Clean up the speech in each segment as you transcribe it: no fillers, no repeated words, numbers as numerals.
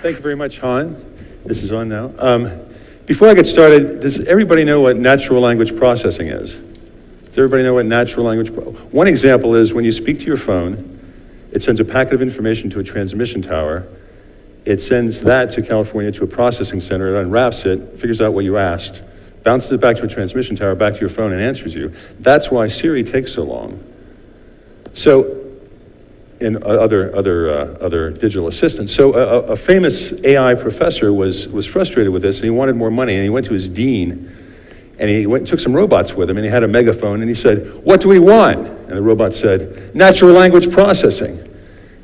Thank you very much, Han. This is on now. Before I get started, does everybody know what natural language processing is? Does everybody know what natural language? One example is when you speak to your phone, it sends a packet of information to a transmission tower. It sends that to California to a processing center, it unwraps it, figures out what you asked, bounces it back to a transmission tower, back to your phone, and answers you. That's why Siri takes so long. So, and other digital assistants. So a famous AI professor was frustrated with this, and he wanted more money, and he went to his dean, and he went and took some robots with him, and he had a megaphone, and he said, "What do we want?" And the robot said, "Natural language processing."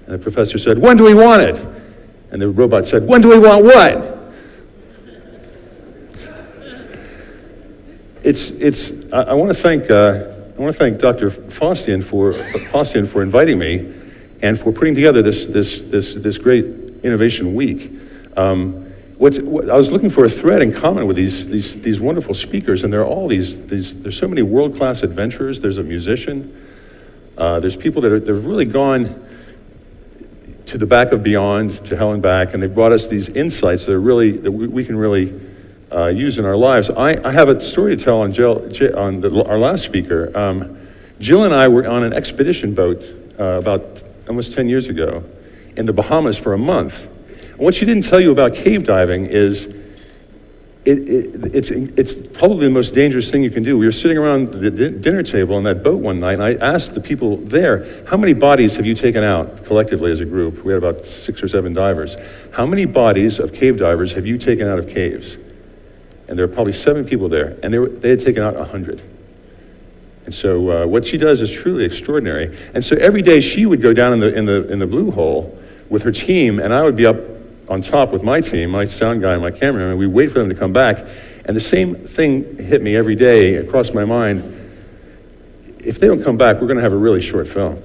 And the professor said, "When do we want it?" And the robot said, "When do we want what?" I want to thank Dr. Faustian for inviting me and for putting together this great innovation week. I was looking for a thread in common with these wonderful speakers, and there are all there's so many world-class adventurers. There's a musician. There's people that have really gone to the back of beyond, to hell and back, and they've brought us these insights that we can really use in our lives. I have a story to tell on our last speaker. Jill and I were on an expedition boat about almost 10 years ago in the Bahamas for a month. And what she didn't tell you about cave diving is it's probably the most dangerous thing you can do. We were sitting around the dinner table on that boat one night, and I asked the people there, how many bodies have you taken out collectively as a group? We had about 6 or 7 divers. How many bodies of cave divers have you taken out of caves? And there were probably 7 people there, and they had taken out 100. And so what she does is truly extraordinary. And so every day she would go down in the blue hole with her team, and I would be up on top with my team, my sound guy and my cameraman, and we'd wait for them to come back. And the same thing hit me every day across my mind. If they don't come back, we're going to have a really short film.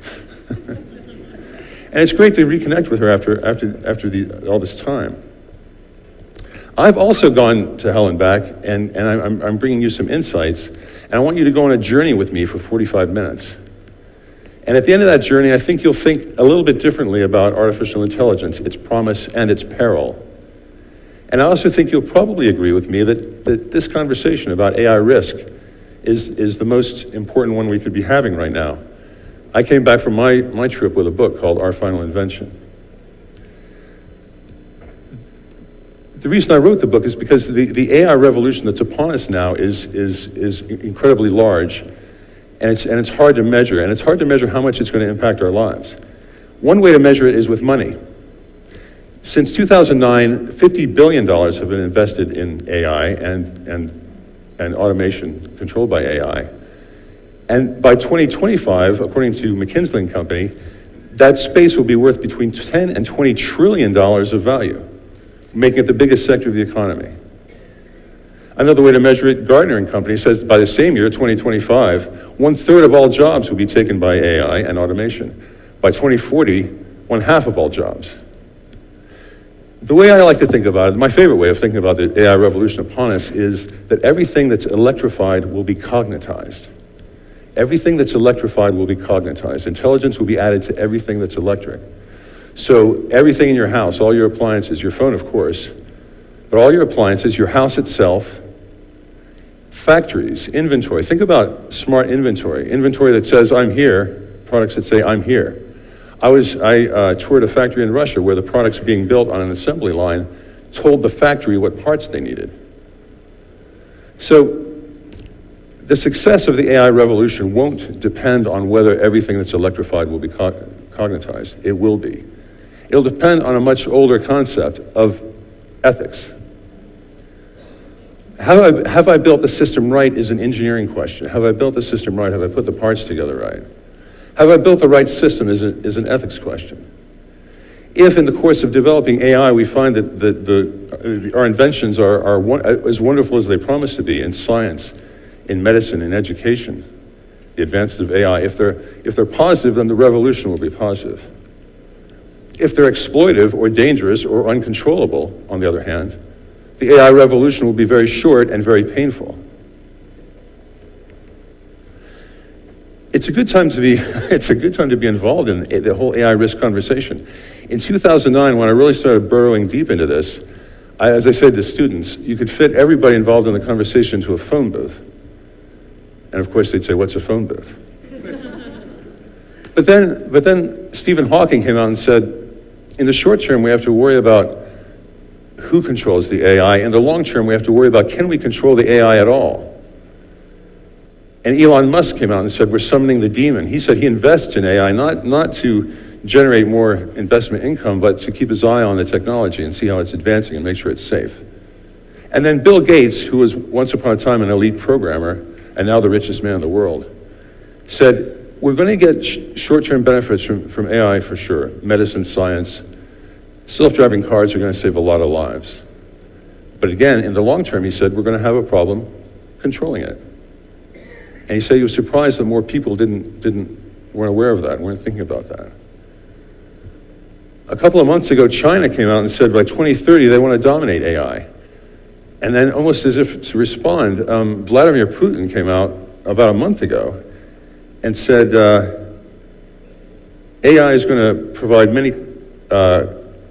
And it's great to reconnect with her after all this time. I've also gone to hell and back, and I'm bringing you some insights, and I want you to go on a journey with me for 45 minutes. And at the end of that journey, I think you'll think a little bit differently about artificial intelligence, its promise and its peril. And I also think you'll probably agree with me that this conversation about AI risk is the most important one we could be having right now. I came back from my trip with a book called Our Final Invention. The reason I wrote the book is because the AI revolution that's upon us now is incredibly large, and it's hard to measure, and it's hard to measure how much it's going to impact our lives. One way to measure it is with money. Since 2009, $50 billion have been invested in AI and automation controlled by AI. And by 2025, according to McKinsey & Company, that space will be worth between 10 and $20 trillion of value, making it the biggest sector of the economy. Another way to measure it, Gartner & Company says by the same year, 2025, 1/3 of all jobs will be taken by AI and automation. By 2040, 1/2 of all jobs. The way I like to think about it, my favorite way of thinking about the AI revolution upon us is that everything that's electrified will be cognitized. Everything that's electrified will be cognitized. Intelligence will be added to everything that's electric. So everything in your house, all your appliances, your phone of course, but all your appliances, your house itself, factories, inventory. Think about smart inventory. Inventory that says, I'm here, products that say, I'm here. I toured a factory in Russia where the products being built on an assembly line told the factory what parts they needed. So the success of the AI revolution won't depend on whether everything that's electrified will be cognitized. It will be. It'll depend on a much older concept of ethics. Have I built the system right is an engineering question. Have I built the system right? Have I put the parts together right? Have I built the right system is an ethics question. If in the course of developing AI we find that our inventions are as wonderful as they promise to be in science, in medicine, in education, the advances of AI, if they're positive, then the revolution will be positive. If they're exploitive or dangerous or uncontrollable, on the other hand, the AI revolution will be very short and very painful. it's a good time to be, it's a good time to be involved in the whole AI risk conversation. In 2009, when I really started burrowing deep into this, as I said to students, you could fit everybody involved in the conversation into a phone booth. And of course they'd say, what's a phone booth? But then Stephen Hawking came out and said, in the short term, we have to worry about who controls the AI. In the long term, we have to worry about, can we control the AI at all? And Elon Musk came out and said, we're summoning the demon. He said he invests in AI, not to generate more investment income, but to keep his eye on the technology and see how it's advancing and make sure it's safe. And then Bill Gates, who was once upon a time an elite programmer, and now the richest man in the world, said, we're going to get short-term benefits from AI for sure, medicine, science. Self-driving cars are going to save a lot of lives. But again, in the long term, he said, we're going to have a problem controlling it. And he said he was surprised that more people weren't aware of that, weren't thinking about that. A couple of months ago, China came out and said by 2030 they want to dominate AI. And then almost as if to respond, Vladimir Putin came out about a month ago and said AI is going to provide many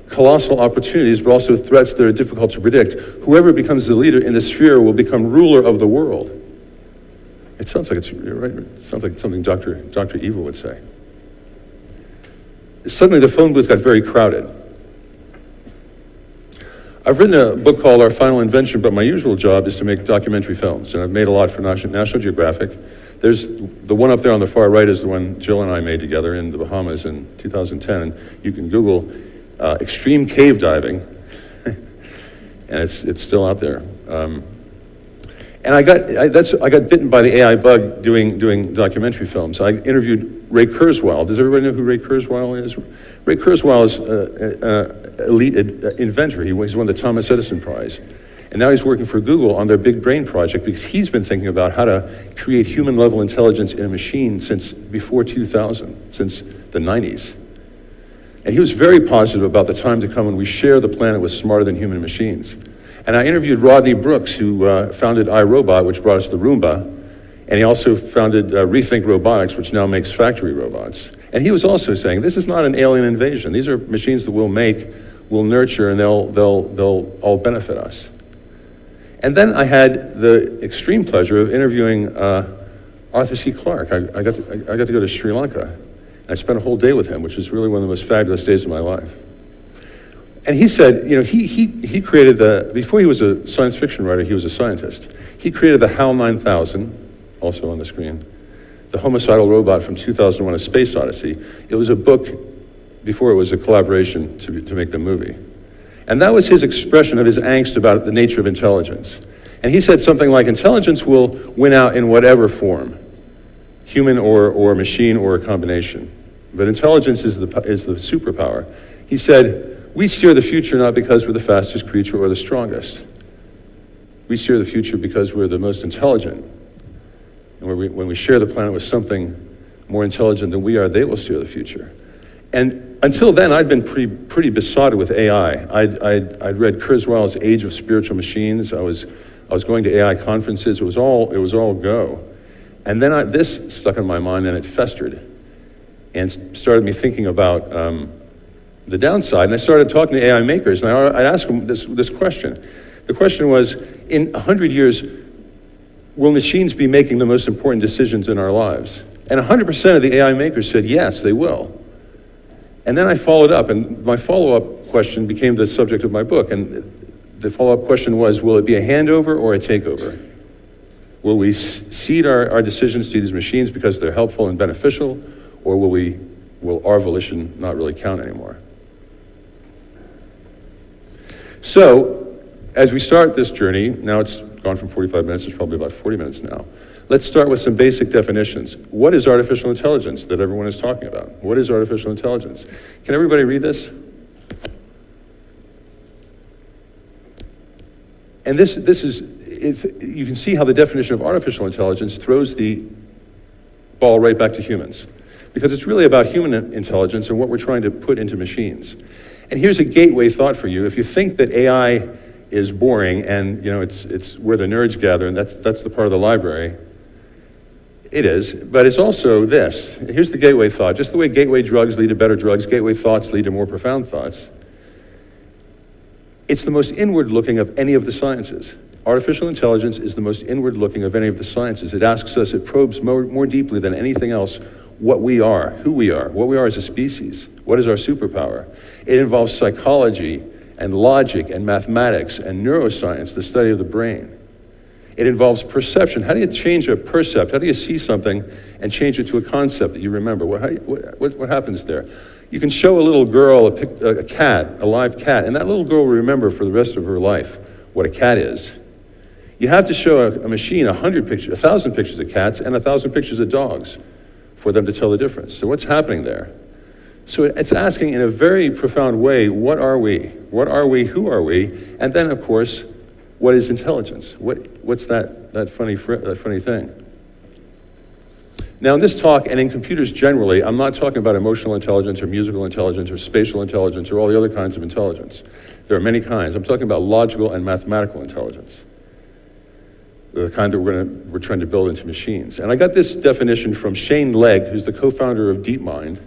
colossal opportunities, but also threats that are difficult to predict. Whoever becomes the leader in the sphere will become ruler of the world. It sounds like it sounds like something Dr. Evil would say. Suddenly the phone booth got very crowded. I've written a book called Our Final Invention, but my usual job is to make documentary films, and I've made a lot for National Geographic. There's the one up there on the far right is the one Jill and I made together in the Bahamas in 2010, and you can Google extreme cave diving, and it's still out there. And I got bitten by the AI bug doing documentary films. I interviewed Ray Kurzweil. Does everybody know who Ray Kurzweil is? Ray Kurzweil is an elite inventor. He won the Thomas Edison Prize. And now he's working for Google on their Big Brain project because he's been thinking about how to create human-level intelligence in a machine since before 2000, since the 90s. And he was very positive about the time to come when we share the planet with smarter than human machines. And I interviewed Rodney Brooks, who founded iRobot, which brought us the Roomba, and he also founded Rethink Robotics, which now makes factory robots. And he was also saying, this is not an alien invasion. These are machines that we'll make, we'll nurture, and they'll all benefit us. And then I had the extreme pleasure of interviewing Arthur C. Clarke. I got to go to Sri Lanka, and I spent a whole day with him, which was really one of the most fabulous days of my life. And he said, you know, he created before he was a science fiction writer, he was a scientist. He created the HAL 9000, also on the screen, the homicidal robot from 2001, A Space Odyssey. It was a book before it was a collaboration to make the movie. And that was his expression of his angst about the nature of intelligence. And he said something like, intelligence will win out in whatever form, human or machine or a combination. But intelligence is the superpower. He said, we steer the future not because we're the fastest creature or the strongest. We steer the future because we're the most intelligent. And when we share the planet with something more intelligent than we are, they will steer the future. And until then, I'd been pretty besotted with AI. I'd read Kurzweil's Age of Spiritual Machines. I was going to AI conferences. It was all go. And then this stuck in my mind, and it festered, and started me thinking about the downside. And I started talking to AI makers, and I asked them this question. The question was, in 100 years, will machines be making the most important decisions in our lives? And 100% of the AI makers said, yes, they will. And then I followed up, and my follow-up question became the subject of my book. And the follow-up question was, will it be a handover or a takeover? Will we cede our decisions to these machines because they're helpful and beneficial, or will our volition not really count anymore? So, as we start this journey, now it's gone from 45 minutes, it's probably about 40 minutes now. Let's start with some basic definitions. What is artificial intelligence that everyone is talking about? What is artificial intelligence? Can everybody read this? And this is, you can see how the definition of artificial intelligence throws the ball right back to humans. Because it's really about human intelligence and what we're trying to put into machines. And here's a gateway thought for you. If you think that AI is boring and it's where the nerds gather and that's the part of the library, It is, but it's also this. Here's the gateway thought. Just the way gateway drugs lead to better drugs, gateway thoughts lead to more profound thoughts. It's the most inward-looking of any of the sciences. Artificial intelligence is the most inward-looking of any of the sciences. It asks us, it probes more deeply than anything else what we are, who we are, what we are as a species, what is our superpower. It involves psychology and logic and mathematics and neuroscience, the study of the brain. It involves perception. How do you change a percept? How do you see something and change it to a concept that you remember? What happens there? You can show a little girl a cat, a live cat, and that little girl will remember for the rest of her life what a cat is. You have to show a machine 100 pictures, 1,000 pictures of cats and 1,000 pictures of dogs for them to tell the difference. So what's happening there? So it's asking in a very profound way, what are we? What are we? Who are we? And then, of course, what is intelligence? What's that funny thing? Now, in this talk, and in computers generally, I'm not talking about emotional intelligence or musical intelligence or spatial intelligence or all the other kinds of intelligence. There are many kinds. I'm talking about logical and mathematical intelligence, the kind that we're trying to build into machines. And I got this definition from Shane Legg, who's the co-founder of DeepMind,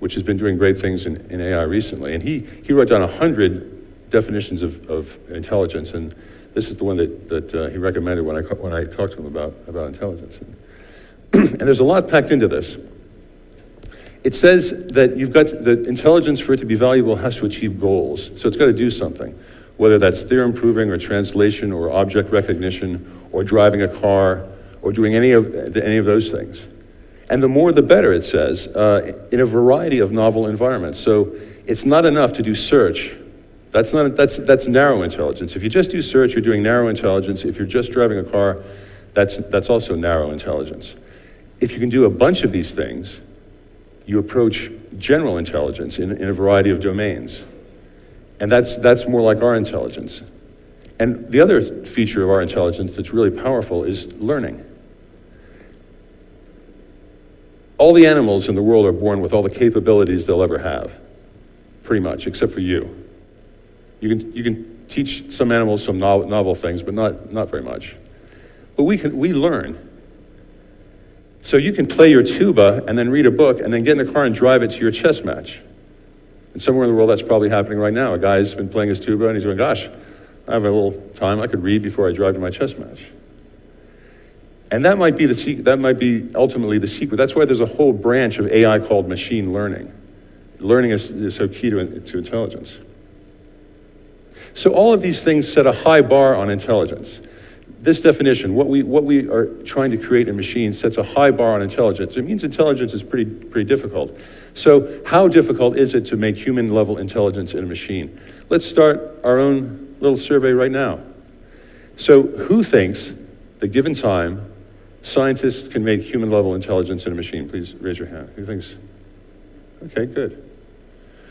which has been doing great things in AI recently. And he wrote down 100 definitions of intelligence, and this is the one that he recommended when I talked to him about intelligence. And there's a lot packed into this. It says that you've got that intelligence, for it to be valuable, has to achieve goals. So it's got to do something, whether that's theorem proving or translation or object recognition or driving a car or doing any of those things. And the more the better, it says, in a variety of novel environments. So it's not enough to do search. That's narrow intelligence. If you just do search, you're doing narrow intelligence. If you're just driving a car, that's also narrow intelligence. If you can do a bunch of these things, you approach general intelligence in a variety of domains. And that's more like our intelligence. And the other feature of our intelligence that's really powerful is learning. All the animals in the world are born with all the capabilities they'll ever have, pretty much, except for you. You can teach some animals some novel things, but not very much. But we learn. So you can play your tuba and then read a book and then get in a car and drive it to your chess match. And somewhere in the world that's probably happening right now. A guy's been playing his tuba and he's going, gosh, I have a little time, I could read before I drive to my chess match. And that might be ultimately the secret. That's why there's a whole branch of AI called machine learning. Learning is so key to intelligence. So all of these things set a high bar on intelligence. This definition, what we are trying to create in machines, sets a high bar on intelligence. It means intelligence is pretty difficult. So how difficult is it to make human-level intelligence in a machine? Let's start our own little survey right now. So who thinks that given time, scientists can make human-level intelligence in a machine? Please raise your hand. Who thinks? Okay, good.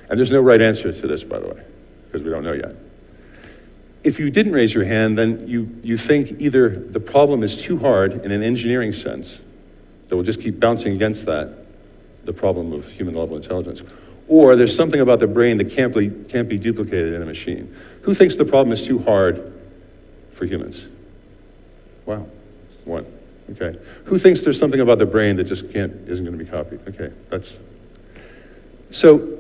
And there's no right answer to this, by the way, because we don't know yet. If you didn't raise your hand, then you think either the problem is too hard in an engineering sense, that we'll just keep bouncing against that, the problem of human-level intelligence, or there's something about the brain that can't be duplicated in a machine. Who thinks the problem is too hard for humans? Wow, one. Okay. Who thinks there's something about the brain that just isn't going to be copied? Okay, so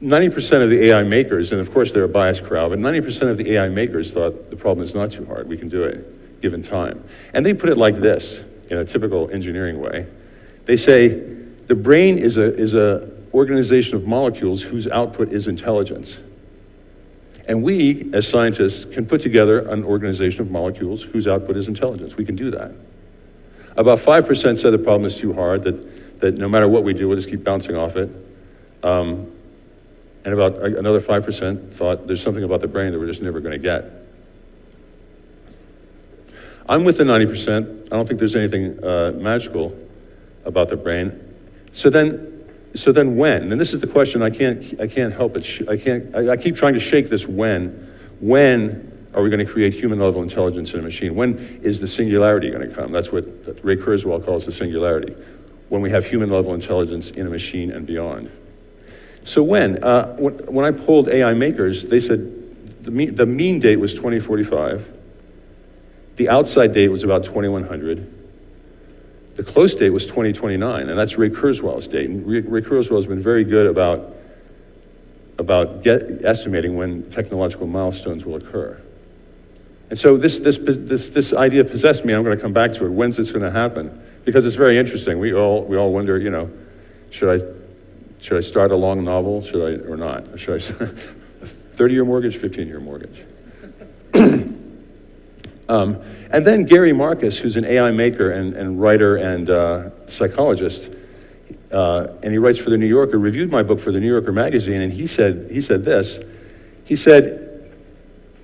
90% of the AI makers, and of course they're a biased crowd, but 90% of the AI makers thought the problem is not too hard, we can do it, given time. And they put it like this, in a typical engineering way. They say, the brain is a organization of molecules whose output is intelligence. And we, as scientists, can put together an organization of molecules whose output is intelligence. We can do that. About 5% said the problem is too hard, that no matter what we do, we'll just keep bouncing off it. And about another 5% thought there's something about the brain that we're just never going to get. I'm with the 90%. I don't think there's anything magical about the brain. So then when? And this is the question I can't help it. I keep trying to shake this when. When are we going to create human-level intelligence in a machine? When is the singularity going to come? That's what Ray Kurzweil calls the singularity. When we have human-level intelligence in a machine and beyond. So when I polled AI makers, they said the mean date was 2045, The outside date was about 2100. The close date was 2029, and that's Ray Kurzweil's date. And Ray Kurzweil has been very good about estimating when technological milestones will occur. And so this idea possessed me. I'm going to come back to it. When's this going to happen? Because it's very interesting. We all wonder, should I start a long novel? Should I or not? Or should I a 30-year mortgage, 15-year mortgage? And then Gary Marcus, who's an AI maker and writer and psychologist, and he writes for the New Yorker, reviewed my book for the New Yorker magazine, and he said this. He said,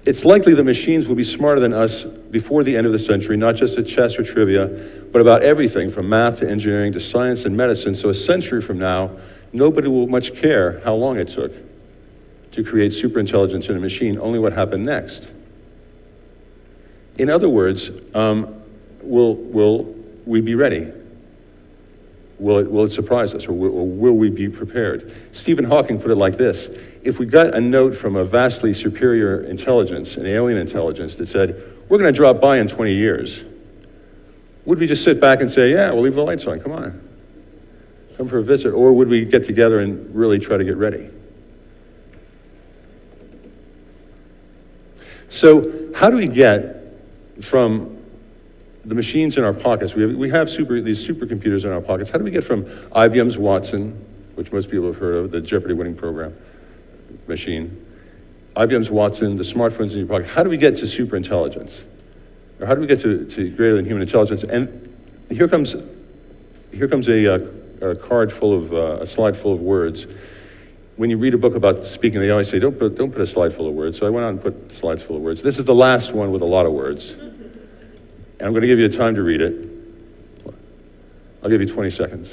it's likely that machines will be smarter than us before the end of the century, not just at chess or trivia, but about everything from math to engineering to science and medicine. So a century from now, nobody will much care how long it took to create superintelligence in a machine, only what happened next. In other words, will we be ready? Will it surprise us, or will we be prepared? Stephen Hawking put it like this: if we got a note from a vastly superior intelligence, an alien intelligence, that said, we're going to drop by in 20 years, would we just sit back and say, yeah, we'll leave the lights on, come on, come for a visit? Or would we get together and really try to get ready? So how do we get from the machines in our pockets? We have these supercomputers in our pockets. How do we get from IBM's Watson, which most people have heard of, the Jeopardy winning program machine, IBM's Watson, the smartphones in your pocket, how do we get to superintelligence? Or how do we get to greater than human intelligence? And here comes a card full of, a slide full of words. When you read a book about speaking, they always say, don't put a slide full of words. So I went out and put slides full of words. This is the last one with a lot of words. And I'm going to give you time to read it. I'll give you 20 seconds.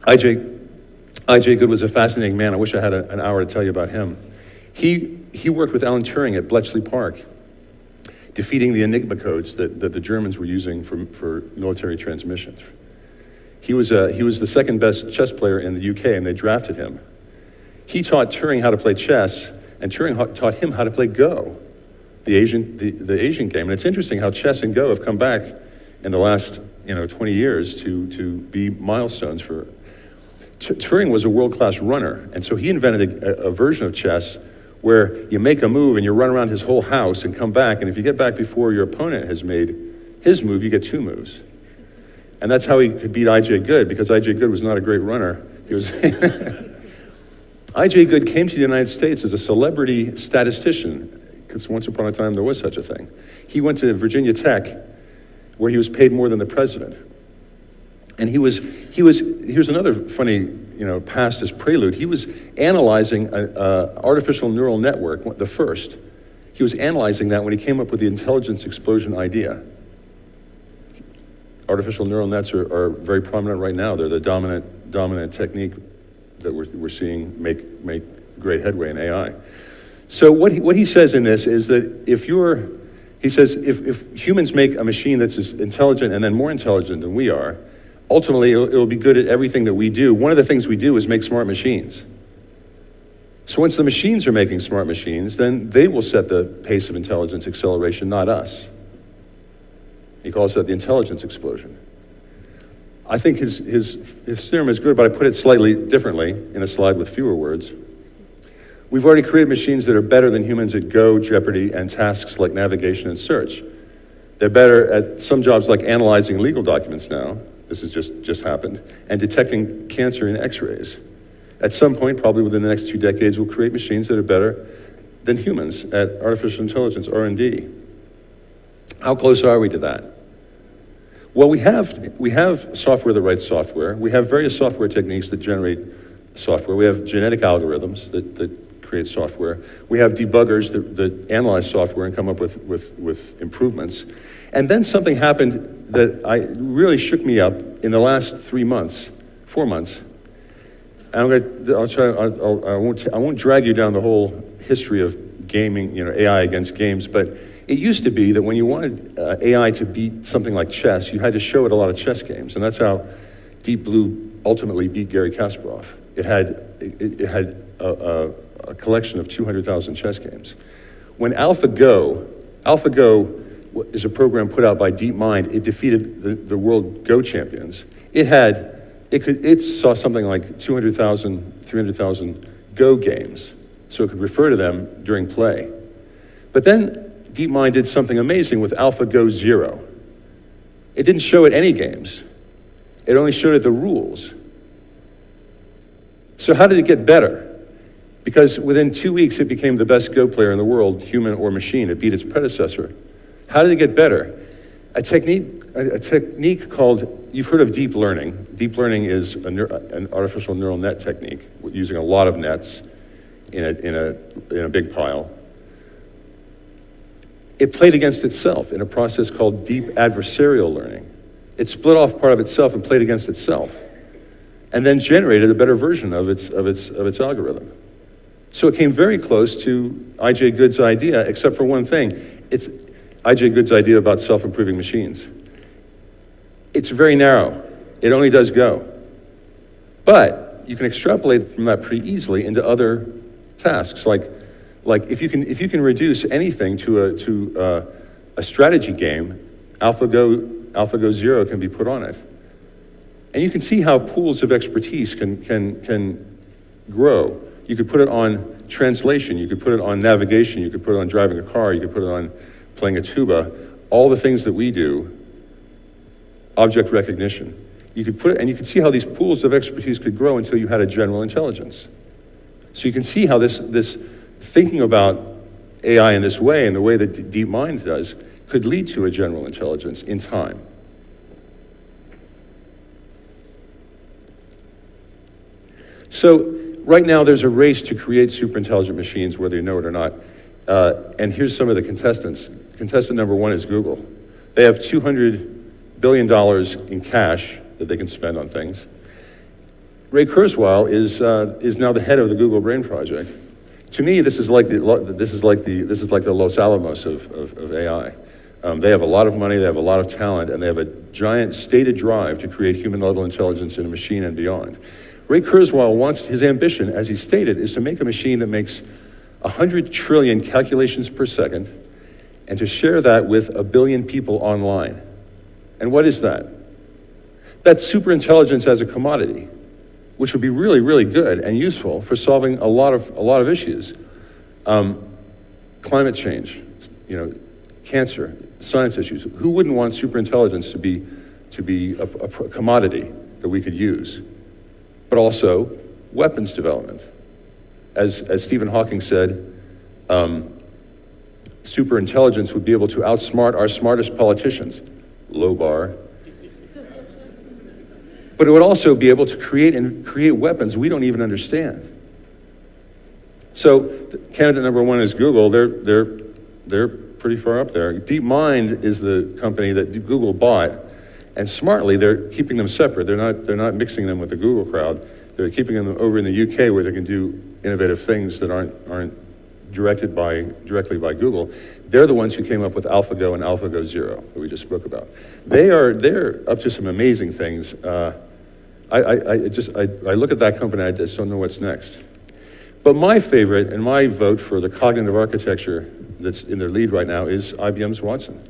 I.J. Good was a fascinating man. I wish I had an hour to tell you about him. He worked with Alan Turing at Bletchley Park, defeating the Enigma codes that the Germans were using for military transmissions. He was the second best chess player in the UK, and they drafted him. He taught Turing how to play chess, and Turing taught him how to play Go, the Asian game. And it's interesting how chess and Go have come back in the last 20 years to be milestones for. Turing was a world-class runner, and so he invented a version of chess where you make a move and you run around his whole house and come back, and if you get back before your opponent has made his move, you get 2 moves. And that's how he could beat I.J. Good, because I.J. Good was not a great runner. He was I.J. Good came to the United States as a celebrity statistician, because once upon a time there was such a thing. He went to Virginia Tech, where he was paid more than the president. And here's another funny, past as prelude. He was analyzing an artificial neural network, the first. He was analyzing that when he came up with the intelligence explosion idea. Artificial neural nets are very prominent right now. They're the dominant technique that we're seeing make great headway in AI. So what he says in this is that if humans make a machine that's as intelligent and then more intelligent than we are, ultimately it'll be good at everything that we do. One of the things we do is make smart machines. So once the machines are making smart machines, then they will set the pace of intelligence acceleration, not us. He calls that the intelligence explosion. I think his theorem is good, but I put it slightly differently in a slide with fewer words. We've already created machines that are better than humans at Go, Jeopardy, and tasks like navigation and search. They're better at some jobs like analyzing legal documents now. This has just happened, and detecting cancer in x-rays. At some point, probably within the next 2 decades, we'll create machines that are better than humans at artificial intelligence, R&D. How close are we to that? Well, we have software that writes software. We have various software techniques that generate software. We have genetic algorithms that create software. We have debuggers that analyze software and come up with improvements. And then something happened that really shook me up in the last 4 months. And I won't drag you down the whole history of gaming, AI against games, but it used to be that when you wanted AI to beat something like chess, you had to show it a lot of chess games, and that's how Deep Blue ultimately beat Garry Kasparov. It had a collection of 200,000 chess games. When AlphaGo is a program put out by DeepMind, it defeated the world Go champions. It saw something like 200,000, 300,000 Go games, so it could refer to them during play. But then DeepMind did something amazing with AlphaGo Zero. It didn't show it any games. It only showed it the rules. So how did it get better? Because within 2 weeks, it became the best Go player in the world, human or machine. It beat its predecessor. How did it get better? A technique called, you've heard of deep learning. Deep learning is an artificial neural net technique using a lot of nets in a big pile. It played against itself in a process called deep adversarial learning. It split off part of itself and played against itself, and then generated a better version of its algorithm. So it came very close to I.J. Good's idea, except for one thing. It's I.J. Good's idea about self-improving machines. It's very narrow. It only does Go. But you can extrapolate from that pretty easily into other tasks, like if you can reduce anything to a strategy game, AlphaGo Zero can be put on it. And you can see how pools of expertise can grow. You could put it on translation, you could put it on navigation, you could put it on driving a car, you could put it on playing a tuba, all the things that we do, object recognition. You could put it, and you could see how these pools of expertise could grow until you had a general intelligence. So you can see how this thinking about AI in this way, and the way that DeepMind does, could lead to a general intelligence in time. So right now there's a race to create super intelligent machines, whether you know it or not. And here's some of the contestants. Contestant number one is Google. They have $200 billion in cash that they can spend on things. Ray Kurzweil is now the head of the Google Brain Project. To me, this is like the Los Alamos of AI. They have a lot of money, they have a lot of talent, and they have a giant stated drive to create human-level intelligence in a machine and beyond. Ray Kurzweil wants, his ambition, as he stated, is to make a machine that makes 100 trillion calculations per second, and to share that with 1 billion people online. And what is that? That's super intelligence as a commodity, which would be really, really good and useful for solving a lot of issues. Climate change, cancer, science issues. Who wouldn't want super intelligence to be a commodity that we could use? But also weapons development. As Stephen Hawking said, super intelligence would be able to outsmart our smartest politicians. Low bar. But it would also be able to create weapons we don't even understand. So candidate number one is Google. They're pretty far up there. DeepMind is the company that Google bought, and smartly they're keeping them separate. They're not mixing them with the Google crowd. They're keeping them over in the UK where they can do innovative things that aren't directly by Google. They're the ones who came up with AlphaGo and AlphaGo Zero that we just spoke about. They're up to some amazing things. I look at that company, I just don't know what's next. But my favorite and my vote for the cognitive architecture that's in their lead right now is IBM's Watson.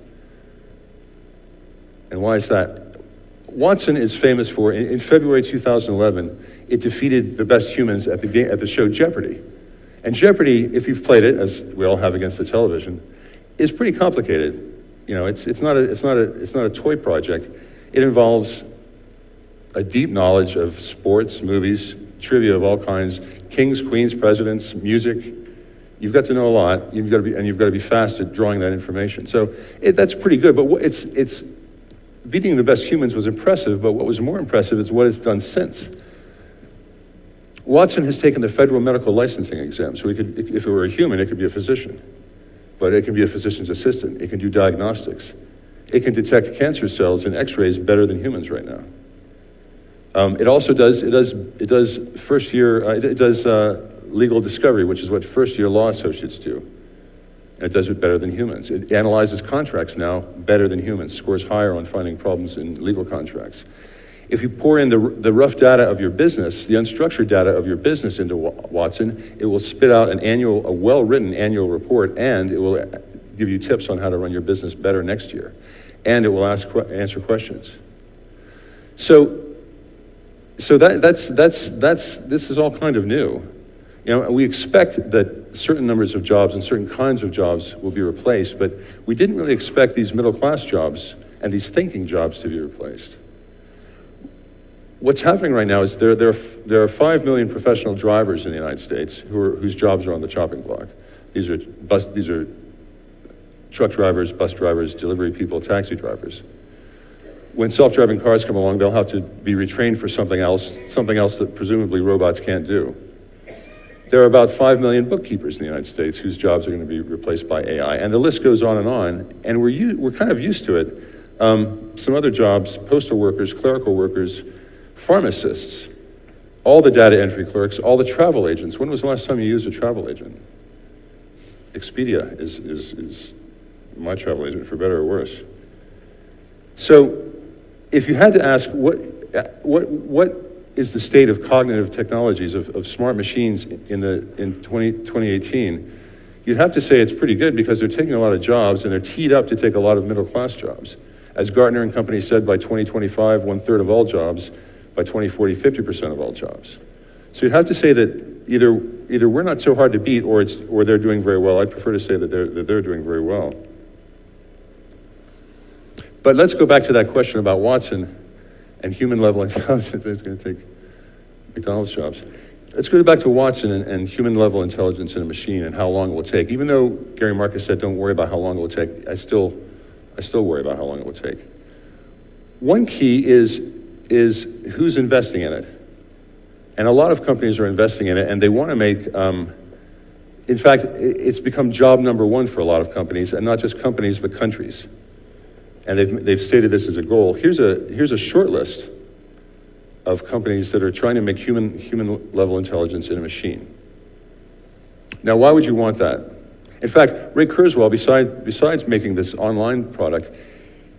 And why is that? Watson is famous for, in February 2011, it defeated the best humans at the show Jeopardy. And Jeopardy, if you've played it, as we all have against the television, is pretty complicated. It's not a toy project. It involves a deep knowledge of sports, movies, trivia of all kinds, kings, queens, presidents, music. You've got to know a lot. You've got to be fast at drawing that information. So that's pretty good. But it's beating the best humans was impressive. But what was more impressive is what it's done since. Watson has taken the federal medical licensing exam. So if it were a human, it could be a physician. But it can be a physician's assistant. It can do diagnostics. It can detect cancer cells in X-rays better than humans right now. It also does legal discovery, which is what first-year law associates do. and it does it better than humans. It analyzes contracts now better than humans, scores higher on finding problems in legal contracts. If you pour in the rough data of your business, the unstructured data of your business into Watson, it will spit out a well-written annual report, and it will give you tips on how to run your business better next year. And it will answer questions. So this is all kind of new. You know, we expect that certain numbers of jobs and certain kinds of jobs will be replaced, but we didn't really expect these middle-class jobs and these thinking jobs to be replaced. What's happening right now is there are 5 million professional drivers in the United States whose jobs are on the chopping block. These are truck drivers, bus drivers, delivery people, taxi drivers. When self-driving cars come along, they'll have to be retrained for something else that presumably robots can't do. There are about 5 million bookkeepers in the United States whose jobs are going to be replaced by AI, and the list goes on, and we're kind of used to it. Some other jobs, postal workers, clerical workers, pharmacists, all the data entry clerks, all the travel agents. When was the last time you used a travel agent? Expedia is my travel agent, for better or worse. So, if you had to ask what is the state of cognitive technologies of smart machines in 2018, you'd have to say it's pretty good because they're taking a lot of jobs and they're teed up to take a lot of middle-class jobs. As Gartner and company said, by 2025, 1/3 of all jobs. By 2040, 50% of all jobs. So you'd have to say that either we're not so hard to beat or they're doing very well. I'd prefer to say that they're doing very well. But let's go back to that question about Watson and human-level intelligence. It's going to take McDonald's jobs. Let's go back to Watson and human-level intelligence in a machine and how long it will take. Even though Gary Marcus said don't worry about how long it will take, I still worry about how long it will take. One key is who's investing in it. And a lot of companies are investing in it, and they want to make, in fact, it's become job number one for a lot of companies, and not just companies, but countries. And they've stated this as a goal. Here's a short list of companies that are trying to make human-level intelligence in a machine. Now, why would you want that? In fact, Ray Kurzweil, besides making this online product,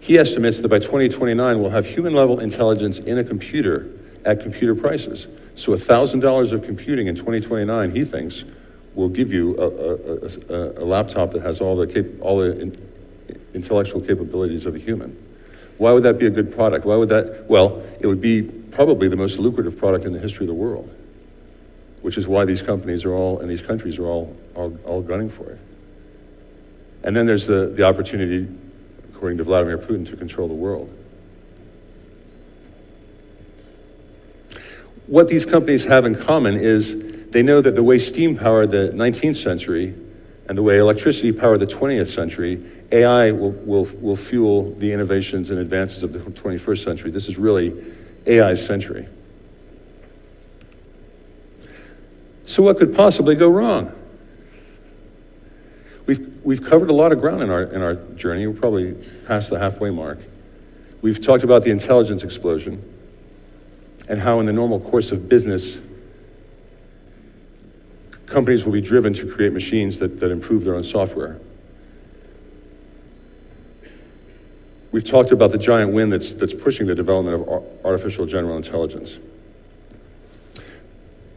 he estimates that by 2029, we'll have human-level intelligence in a computer at computer prices. So $1,000 of computing in 2029, he thinks, will give you a laptop that has all the intellectual capabilities of a human. Why would that be a good product? Why would that? Well, it would be probably the most lucrative product in the history of the world, which is why these companies are all, and these countries are all gunning for it. And then there's the opportunity, according to Vladimir Putin, to control the world. What these companies have in common is they know that the way steam powered the 19th century and the way electricity powered the 20th century, AI will fuel the innovations and advances of the 21st century. This is really AI's century. So what could possibly go wrong? We've covered a lot of ground in our journey. We're probably past the halfway mark. We've talked about the intelligence explosion and how in the normal course of business, companies will be driven to create machines that improve their own software. We've talked about the giant wind that's pushing the development of artificial general intelligence.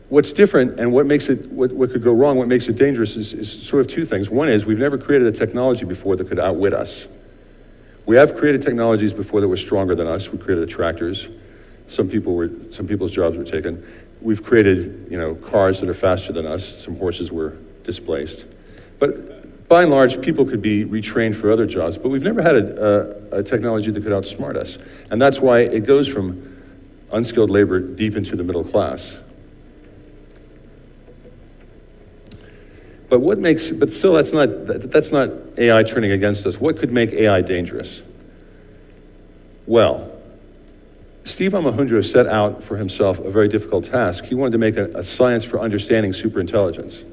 What's different and what could go wrong, what makes it dangerous is sort of two things. One is we've never created a technology before that could outwit us. We have created technologies before that were stronger than us. We created tractors. Some people's jobs were taken. We've created, cars that are faster than us. Some horses were displaced. But by and large, people could be retrained for other jobs, but we've never had a technology that could outsmart us. And that's why it goes from unskilled labor deep into the middle class. But still, that's not AI turning against us. What could make AI dangerous? Well, Steve Omohundro set out for himself a very difficult task. He wanted to make a science for understanding superintelligence.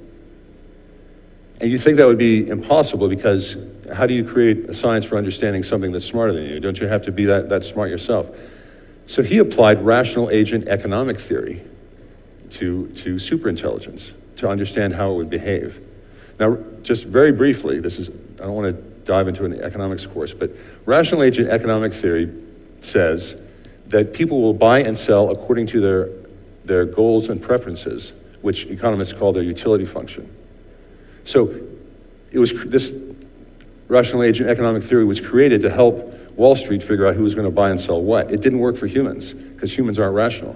And you think that would be impossible because how do you create a science for understanding something that's smarter than you? Don't you have to be that smart yourself? So he applied rational agent economic theory to superintelligence to understand how it would behave. Now, just very briefly, I don't want to dive into an economics course, but rational agent economic theory says that people will buy and sell according to their goals and preferences, which economists call their utility function. So this rational agent economic theory was created to help Wall Street figure out who was going to buy and sell what. It didn't work for humans, because humans aren't rational.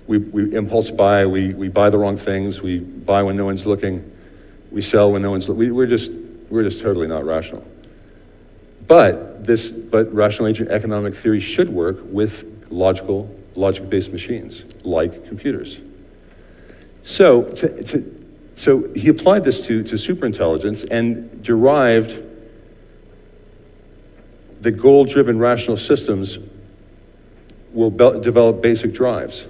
We impulse buy, we buy the wrong things, we buy when no one's looking, we sell when no one's looking. We're just totally not rational. But rational agent economic theory should work with logic-based machines, like computers. So he applied this to superintelligence and derived the goal-driven rational systems will develop basic drives.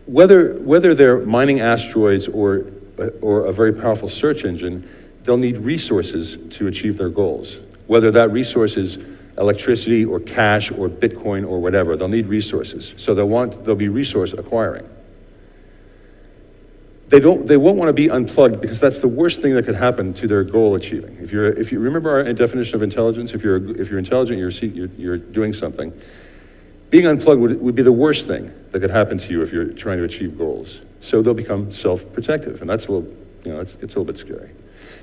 Whether they're mining asteroids or a very powerful search engine, they'll need resources to achieve their goals. Whether that resource is electricity or cash or Bitcoin or whatever, they'll need resources. So they'll be resource acquiring. They won't want to be unplugged, because that's the worst thing that could happen to their goal achieving. If you remember our definition of intelligence, if you're intelligent, you're doing something, being unplugged would be the worst thing that could happen to you if you're trying to achieve goals. So they'll become self-protective, and that's a little, it's a little bit scary.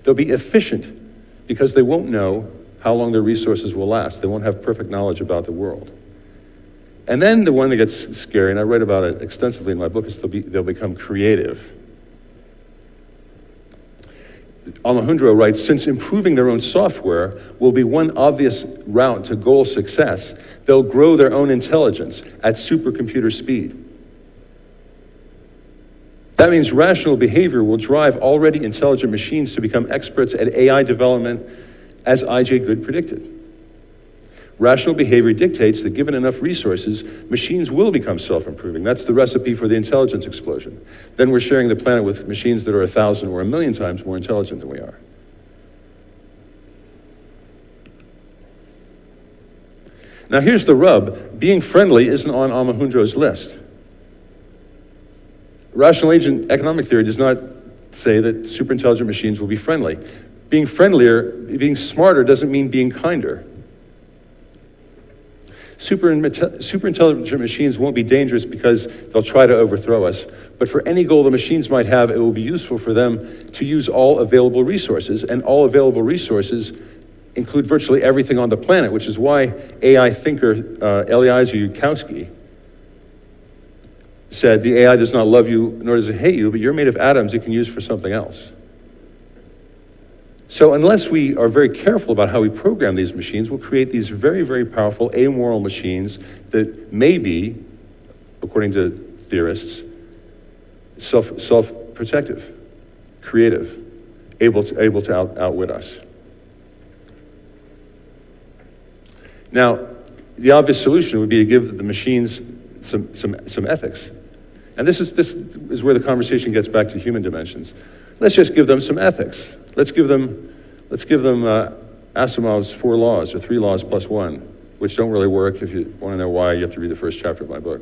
They'll be efficient, because they won't know how long their resources will last. They won't have perfect knowledge about the world. And then the one that gets scary, and I write about it extensively in my book, is they'll become creative. Alejandro writes, since improving their own software will be one obvious route to goal success, they'll grow their own intelligence at supercomputer speed. That means rational behavior will drive already intelligent machines to become experts at AI development, as I.J. Good predicted. Rational behavior dictates that given enough resources, machines will become self-improving. That's the recipe for the intelligence explosion. Then we're sharing the planet with machines that are 1,000 or 1,000,000 times more intelligent than we are. Now here's the rub. Being friendly isn't on Alejandro's list. Rational agent economic theory does not say that superintelligent machines will be friendly. Being smarter doesn't mean being kinder. Superintelligent machines won't be dangerous because they'll try to overthrow us, but for any goal the machines might have, it will be useful for them to use all available resources, and all available resources include virtually everything on the planet, which is why AI thinker Eliezer Yudkowsky said, the AI does not love you, nor does it hate you, but you're made of atoms it can use for something else. So unless we are very careful about how we program these machines, we'll create these very, very powerful amoral machines that may be, according to theorists, self-protective, creative, able to outwit us. Now, the obvious solution would be to give the machines some ethics. And this is where the conversation gets back to human dimensions. Let's just give them some ethics. Let's give them Asimov's 4 laws, or 3 laws plus 1, which don't really work. If you want to know why, you have to read the first chapter of my book.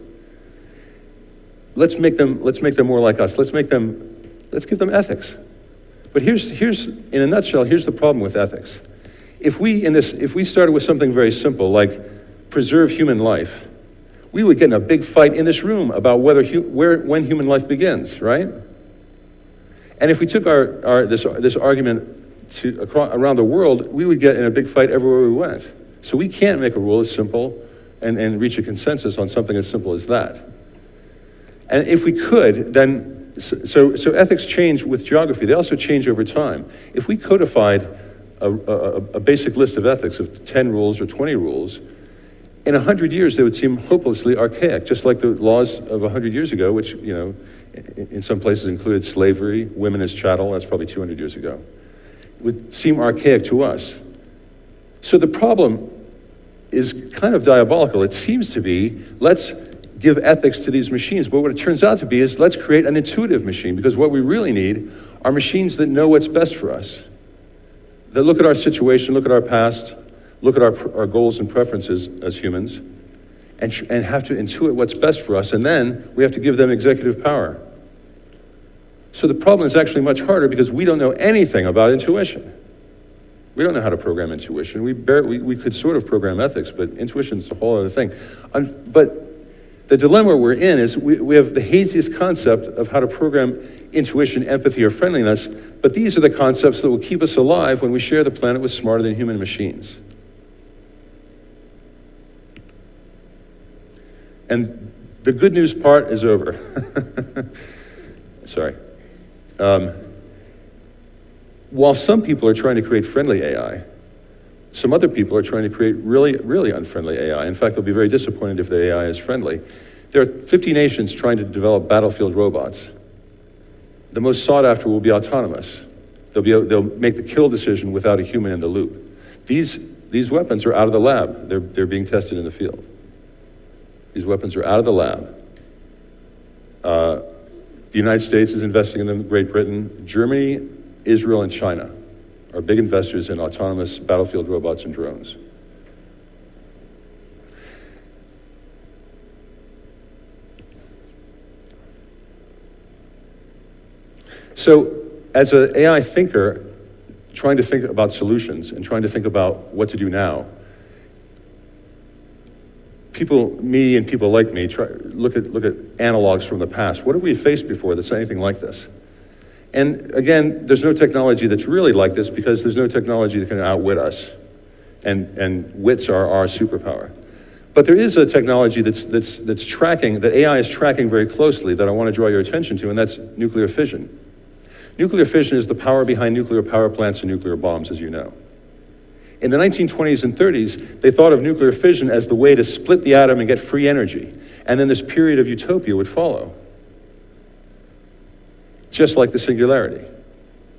Let's make them more like us. Let's give them ethics. But here's in a nutshell, here's the problem with ethics. If we started with something very simple, like preserve human life, we would get in a big fight in this room about when human life begins, right? And if we took this argument around the world, we would get in a big fight everywhere we went. So we can't make a rule as simple and reach a consensus on something as simple as that. And if we could, then, so ethics change with geography. They also change over time. If we codified a basic list of ethics of 10 rules or 20 rules, in 100 years they would seem hopelessly archaic, just like the laws of 100 years ago, which, in some places included slavery, women as chattel, that's probably 200 years ago. It would seem archaic to us. So the problem is kind of diabolical. It seems to be, let's give ethics to these machines, but what it turns out to be is, let's create an intuitive machine, because what we really need are machines that know what's best for us, that look at our situation, look at our past, look at our goals and preferences as humans, and have to intuit what's best for us, and then we have to give them executive power. So the problem is actually much harder because we don't know anything about intuition. We don't know how to program intuition. We could sort of program ethics, but intuition is a whole other thing. But the dilemma we're in is we have the haziest concept of how to program intuition, empathy, or friendliness, but these are the concepts that will keep us alive when we share the planet with smarter than human machines. And the good news part is over. Sorry. While some people are trying to create friendly AI, some other people are trying to create really, really unfriendly AI. In fact, they'll be very disappointed if the AI is friendly. There are 50 nations trying to develop battlefield robots. The most sought after will be autonomous. They'll make the kill decision without a human in the loop. These weapons are out of the lab. They're being tested in the field. These weapons are out of the lab. The United States is investing in them, Great Britain, Germany, Israel, and China are big investors in autonomous battlefield robots and drones. So, as an AI thinker, trying to think about solutions and trying to think about what to do now, me and people like me, look at analogs from the past. What have we faced before that's anything like this? And again, there's no technology that's really like this because there's no technology that can outwit us. And wits are our superpower. But there is a technology that's tracking, that AI is tracking very closely that I want to draw your attention to, and that's nuclear fission. Nuclear fission is the power behind nuclear power plants and nuclear bombs, as you know. In the 1920s and 30s, they thought of nuclear fission as the way to split the atom and get free energy. And then this period of utopia would follow. Just like the singularity,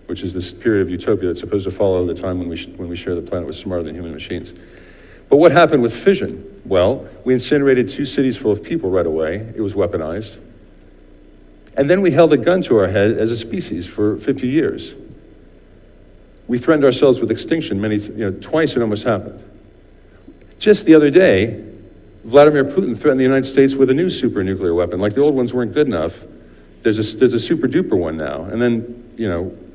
which is this period of utopia that's supposed to follow the time when we share the planet with smarter than human machines. But what happened with fission? Well, we incinerated 2 cities full of people right away. It was weaponized. And then we held a gun to our head as a species for 50 years. We threatened ourselves with extinction twice it almost happened. Just the other day, Vladimir Putin threatened the United States with a new super nuclear weapon. Like the old ones weren't good enough. There's a super duper one now. And then,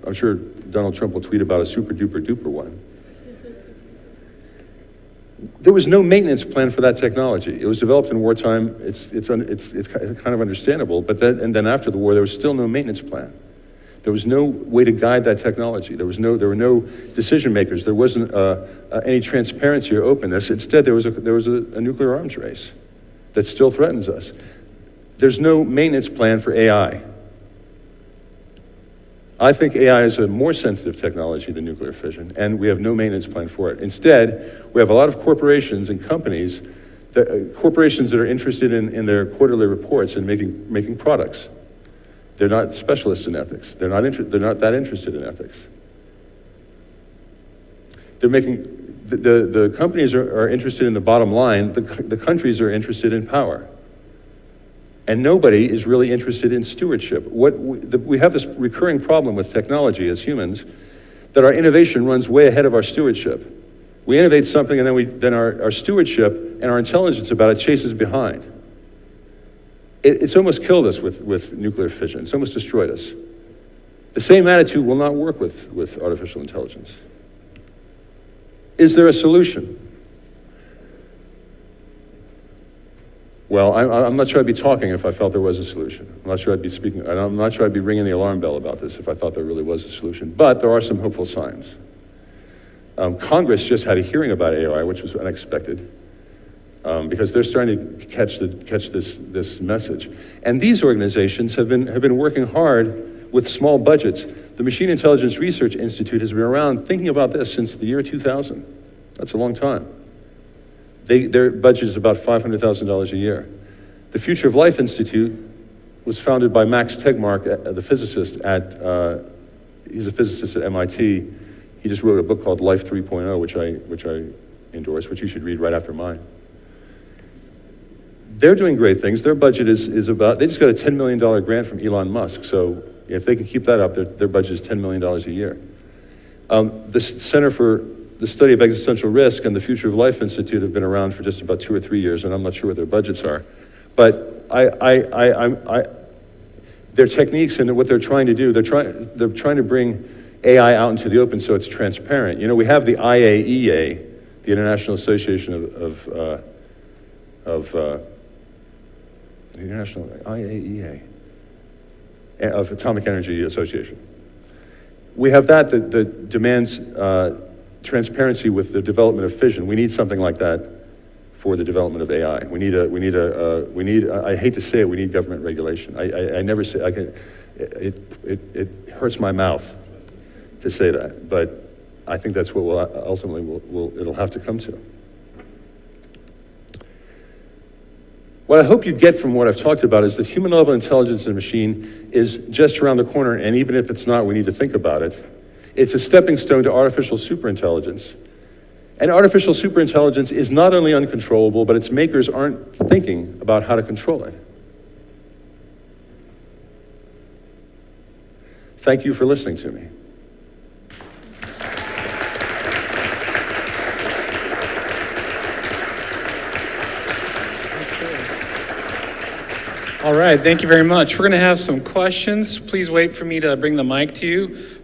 I'm sure Donald Trump will tweet about a super duper duper one. There was no maintenance plan for that technology. It was developed in wartime. It's kind of understandable, but then after the war, there was still no maintenance plan. There was no way to guide that technology. There were no decision makers. There wasn't any transparency or openness. Instead, there was a nuclear arms race that still threatens us. There's no maintenance plan for AI. I think AI is a more sensitive technology than nuclear fission, and we have no maintenance plan for it. Instead, we have a lot of corporations and companies, corporations that are interested in their quarterly reports and making products. They're not specialists in ethics. They're not that interested in ethics. They're making, the companies are interested in the bottom line. The countries are interested in power. And nobody is really interested in stewardship. We have this recurring problem with technology as humans, that our innovation runs way ahead of our stewardship. We innovate something and then our stewardship and our intelligence about it chases behind. It's almost killed us with nuclear fission. It's almost destroyed us. The same attitude will not work with artificial intelligence. Is there a solution? Well, I'm not sure I'd be talking if I felt there was a solution. I'm not sure I'd be speaking, and I'm not sure I'd be ringing the alarm bell about this if I thought there really was a solution. But there are some hopeful signs. Congress just had a hearing about AI, which was unexpected, because they're starting to catch this message. And these organizations have been working hard with small budgets. The Machine Intelligence Research Institute has been around thinking about this since the year 2000. That's a long time. Their budget is about $500,000 a year. The Future of Life Institute was founded by Max Tegmark, the physicist he's a physicist at MIT. He just wrote a book called Life 3.0, which I endorse, which you should read right after mine. They're doing great things. Their budget is about, they just got a $10 million grant from Elon Musk. So if they can keep that up, their budget is $10 million a year. The Center for the Study of Existential Risk and the Future of Life Institute have been around for just about 2 or 3 years, and I'm not sure what their budgets are. But their techniques and what they're trying to do, they're trying to bring AI out into the open so it's transparent. You know, we have the IAEA, the International Association the International IAEA of Atomic Energy Association. We have that demands transparency with the development of fission. We need something like that for the development of AI. I hate to say it, we need government regulation. I never say, it hurts my mouth to say that, but I think that's what it'll have to come to. What I hope you get from what I've talked about is that human level intelligence in a machine is just around the corner, and even if it's not, we need to think about it. It's a stepping stone to artificial superintelligence. And artificial superintelligence is not only uncontrollable, but its makers aren't thinking about how to control it. Thank you for listening to me. All right, thank you very much. We're going to have some questions. Please wait for me to bring the mic to you.